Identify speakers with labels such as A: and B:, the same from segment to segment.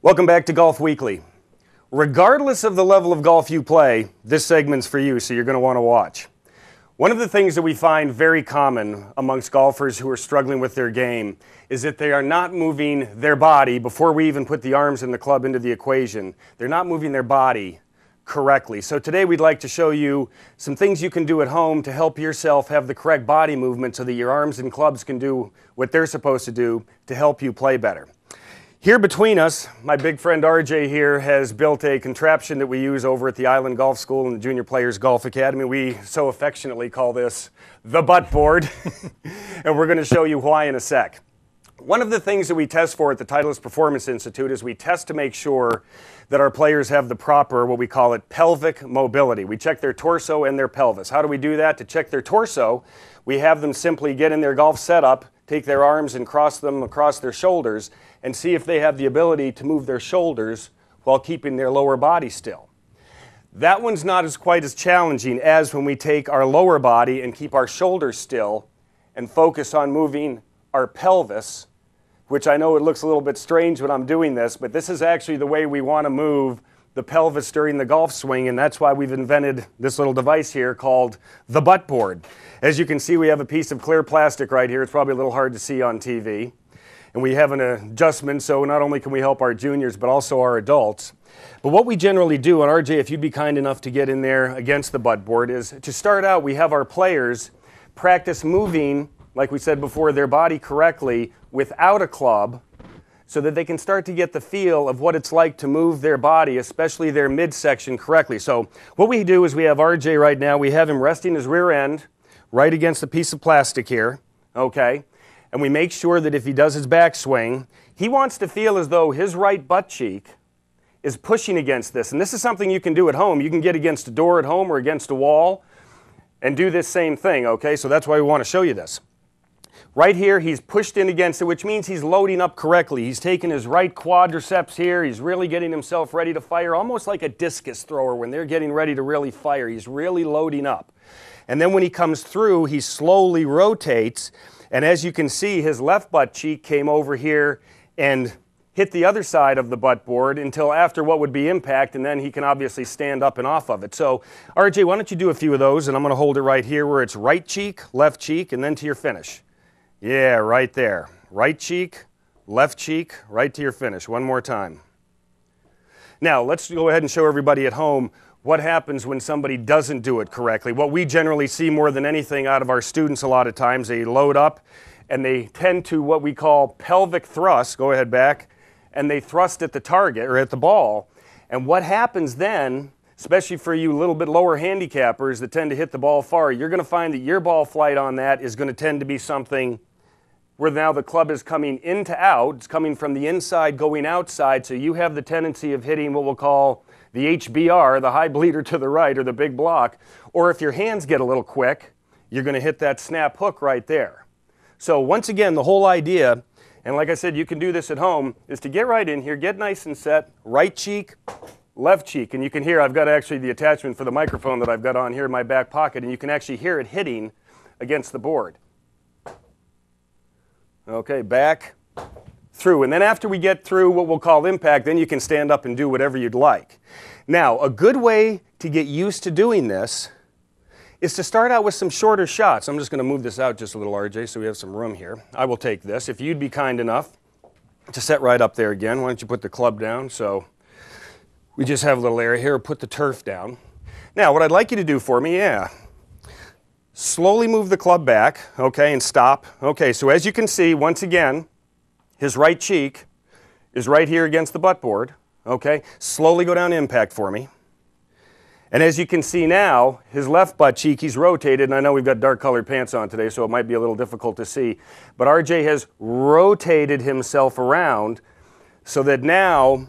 A: Welcome back to Golf Weekly. Regardless of the level of golf you play, this segment's for you, so you're going to want to watch. One of the things that we find very common amongst golfers who are struggling with their game is that they are not moving their body, before we even put the arms and the club into the equation, they're not moving their body correctly. So today we'd like to show you some things you can do at home to help yourself have the correct body movement so that your arms and clubs can do what they're supposed to do to help you play better. Here between us, my big friend RJ here has built a contraption that we use over at the Island Golf School and the Junior Players Golf Academy. We so affectionately call this the butt board, and we're going to show you why in a sec. One of the things that we test for at the Titleist Performance Institute is we test to make sure that our players have the proper, what we call it, pelvic mobility. We check their torso and their pelvis. How do we do that? To check their torso, we have them simply get in their golf setup, take their arms and cross them across their shoulders, and see if they have the ability to move their shoulders while keeping their lower body still. That one's not quite as challenging as when we take our lower body and keep our shoulders still and focus on moving our pelvis, which I know it looks a little bit strange when I'm doing this, but this is actually the way we want to move the pelvis during the golf swing, and that's why we've invented this little device here called the butt board. As you can see, we have a piece of clear plastic right here. It's probably a little hard to see on TV. And we have an adjustment, so not only can we help our juniors, but also our adults. But what we generally do, and RJ, if you'd be kind enough to get in there against the butt board, is to start out, we have our players practice moving, like we said before, their body correctly without a club, so that they can start to get the feel of what it's like to move their body, especially their midsection, correctly. So what we do is we have RJ right now, we have him resting his rear end right against a piece of plastic here, okay? And we make sure that if he does his backswing, he wants to feel as though his right butt cheek is pushing against this. And this is something you can do at home. You can get against a door at home or against a wall and do this same thing, okay? So that's why we want to show you this. Right here, he's pushed in against it, which means he's loading up correctly. He's taking his right quadriceps here. He's really getting himself ready to fire, almost like a discus thrower when they're getting ready to really fire. He's really loading up. And then when he comes through, he slowly rotates. And as you can see, his left butt cheek came over here and hit the other side of the butt board until after what would be impact, and then he can obviously stand up and off of it. So, RJ, why don't you do a few of those, and I'm going to hold it right here where it's right cheek, left cheek, and then to your finish. Yeah, right there. Right cheek, right to your finish. One more time. Now, let's go ahead and show everybody at home what happens when somebody doesn't do it correctly. What we generally see more than anything out of our students a lot of times, they load up and they tend to what we call pelvic thrust, go ahead back, and they thrust at the target or at the ball. And what happens then, especially for you little bit lower handicappers that tend to hit the ball far, you're going to find that your ball flight on that is going to tend to be something where now the club is coming in to out, it's coming from the inside going outside, so you have the tendency of hitting what we'll call the HBR, the high bleeder to the right, or the big block, or if your hands get a little quick, you're going to hit that snap hook right there. So once again, the whole idea, and like I said, you can do this at home, is to get right in here, get nice and set, right cheek, left cheek, and you can hear I've got actually the attachment for the microphone that I've got on here in my back pocket, and you can actually hear it hitting against the board. Okay, back, through. And then after we get through what we'll call impact, then you can stand up and do whatever you'd like. Now, a good way to get used to doing this is to start out with some shorter shots. I'm just going to move this out just a little, RJ, so we have some room here. I will take this. If you'd be kind enough to set right up there again, why don't you put the club down so we just have a little area here. Put the turf down. Now, what I'd like you to do for me, slowly move the club back, okay, and stop. Okay, so as you can see, once again, his right cheek is right here against the butt board, okay? Slowly go down impact for me. And as you can see now, his left butt cheek, he's rotated, and I know we've got dark colored pants on today, so it might be a little difficult to see, but RJ has rotated himself around so that now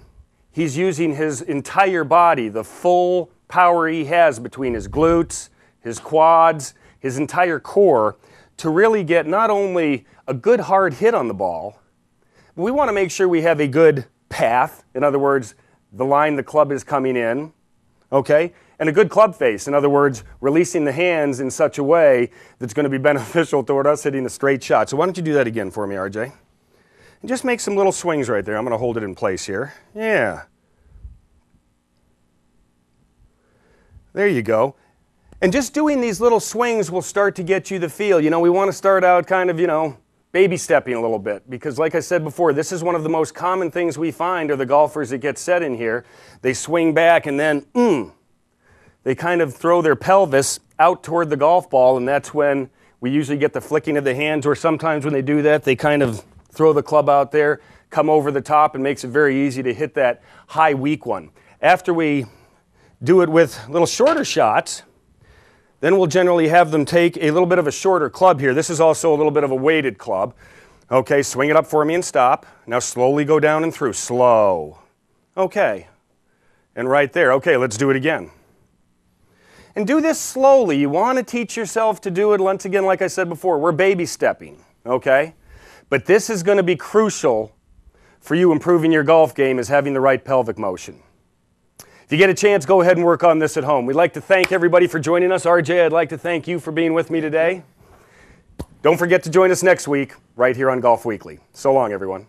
A: he's using his entire body, the full power he has between his glutes, his quads, his entire core, to really get not only a good hard hit on the ball, but we want to make sure we have a good path. In other words, the line the club is coming in, okay? And a good club face. In other words, releasing the hands in such a way that's going to be beneficial toward us hitting a straight shot. So why don't you do that again for me, RJ? And just make some little swings right there. I'm going to hold it in place here. Yeah. There you go. And just doing these little swings will start to get you the feel. You know, we want to start out kind of, you know, baby stepping a little bit, because like I said before, this is one of the most common things we find are the golfers that get set in here. They swing back and then, they kind of throw their pelvis out toward the golf ball, and that's when we usually get the flicking of the hands, or sometimes when they do that, they kind of throw the club out there, come over the top, and makes it very easy to hit that high, weak one. After we do it with little shorter shots, then we'll generally have them take a little bit of a shorter club here. This is also a little bit of a weighted club. Okay, swing it up for me and stop. Now slowly go down and through. Slow. Okay. And right there. Okay, let's do it again. And do this slowly. You want to teach yourself to do it, once again, like I said before, we're baby stepping, okay? But this is going to be crucial for you improving your golf game, is having the right pelvic motion. If you get a chance, go ahead and work on this at home. We'd like to thank everybody for joining us. RJ, I'd like to thank you for being with me today. Don't forget to join us next week right here on Golf Weekly. So long, everyone.